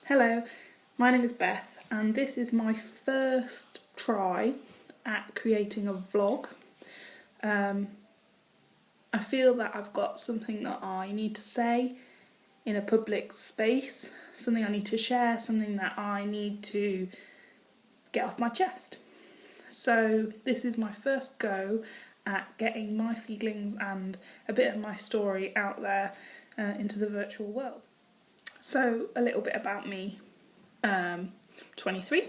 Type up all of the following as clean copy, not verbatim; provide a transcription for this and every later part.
Hello, my name is Beth and this is my first try at creating a vlog. I feel that I've got something that I need to say in a public space, something I need to share, something that I need to get off my chest. So this is my first go at getting my feelings and a bit of my story out there into the virtual world. So a little bit about me. 23,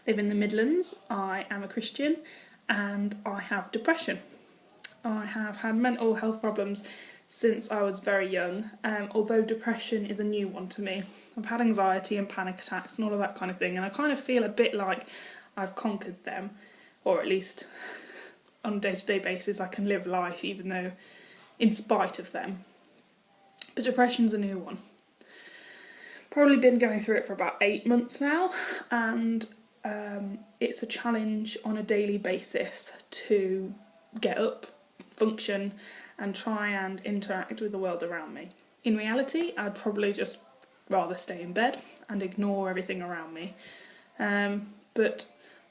live in the Midlands, I am a Christian and I have depression. I have had mental health problems since I was very young, although depression is a new one to me. I've had anxiety and panic attacks and all of that kind of thing, and I kind of feel a bit like I've conquered them, or at least on a day-to-day basis I can live life even though in spite of them. But depression's a new one. Probably been going through it for about 8 months now, and it's a challenge on a daily basis to get up, function and try and interact with the world around me. In reality, I'd probably just rather stay in bed and ignore everything around me, but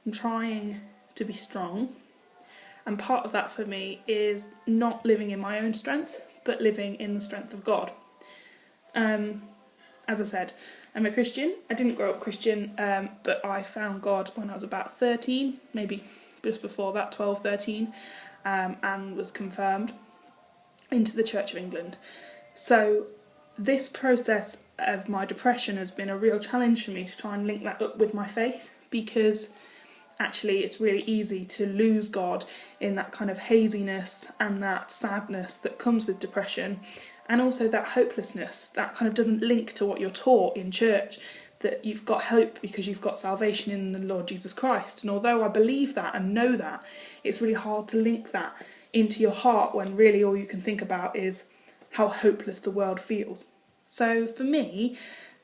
I'm trying to be strong, and part of that for me is not living in my own strength but living in the strength of God. As I said, I'm a Christian. I didn't grow up Christian, but I found God when I was about 13, maybe just before that, 12, 13, and was confirmed into the Church of England. So this process of my depression has been a real challenge for me to try and link that up with my faith, because actually it's really easy to lose God in that kind of haziness and that sadness that comes with depression. And also that hopelessness, that kind of doesn't link to what you're taught in church, that you've got hope because you've got salvation in the Lord Jesus Christ. And although I believe that and know that, it's really hard to link that into your heart when really all you can think about is how hopeless the world feels. So for me,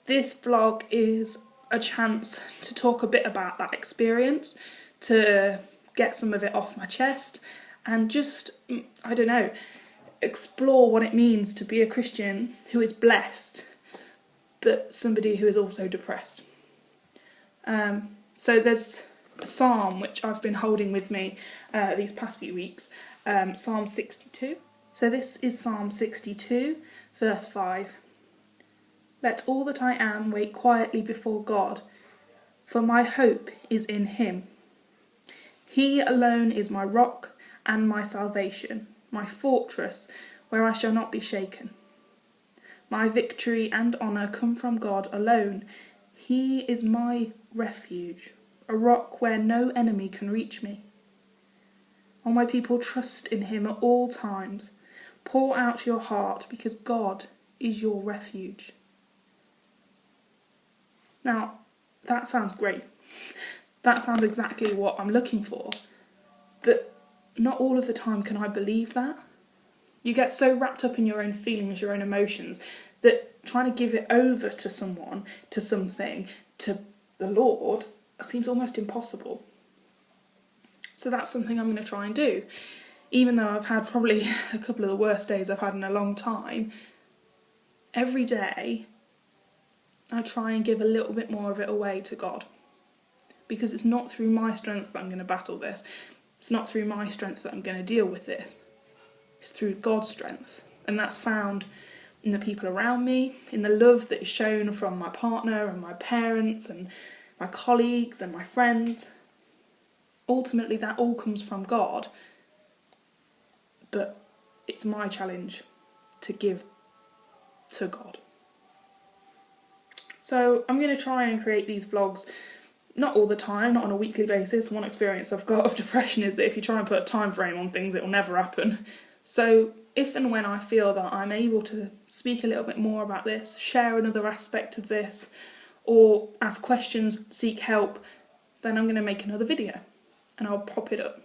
this vlog is a chance to talk a bit about that experience, to get some of it off my chest and just, I don't know, explore what it means to be a Christian who is blessed, but somebody who is also depressed. So there's a psalm which I've been holding with me these past few weeks, Psalm 62. So this is Psalm 62, verse 5. Let all that I am wait quietly before God, for my hope is in him. He alone is my rock and my salvation, my fortress, where I shall not be shaken. My victory and honour come from God alone. He is my refuge, a rock where no enemy can reach me. All my people trust in him at all times. Pour out your heart, because God is your refuge. Now, that sounds great. That sounds exactly what I'm looking for. But not all of the time can I believe that. You get so wrapped up in your own feelings, your own emotions, that trying to give it over to someone, to something, to the Lord, seems almost impossible. So that's something I'm going to try and do. Even though I've had probably a couple of the worst days I've had in a long time, every day I try and give a little bit more of it away to God. Because it's not through my strength that I'm going to battle this. It's not through my strength that I'm going to deal with this. It's through God's strength. And that's found in the people around me, in the love that is shown from my partner and my parents and my colleagues and my friends. Ultimately, that all comes from God. But it's my challenge to give to God. So I'm going to try and create these vlogs. Not all the time, not on a weekly basis. One experience I've got of depression is that if you try and put a time frame on things, it will never happen. So if and when I feel that I'm able to speak a little bit more about this, share another aspect of this, or ask questions, seek help, then I'm going to make another video and I'll pop it up.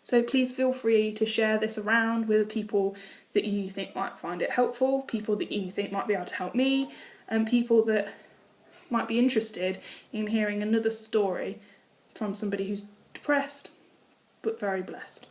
So please feel free to share this around with people that you think might find it helpful, people that you think might be able to help me, and people that might be interested in hearing another story from somebody who's depressed but very blessed.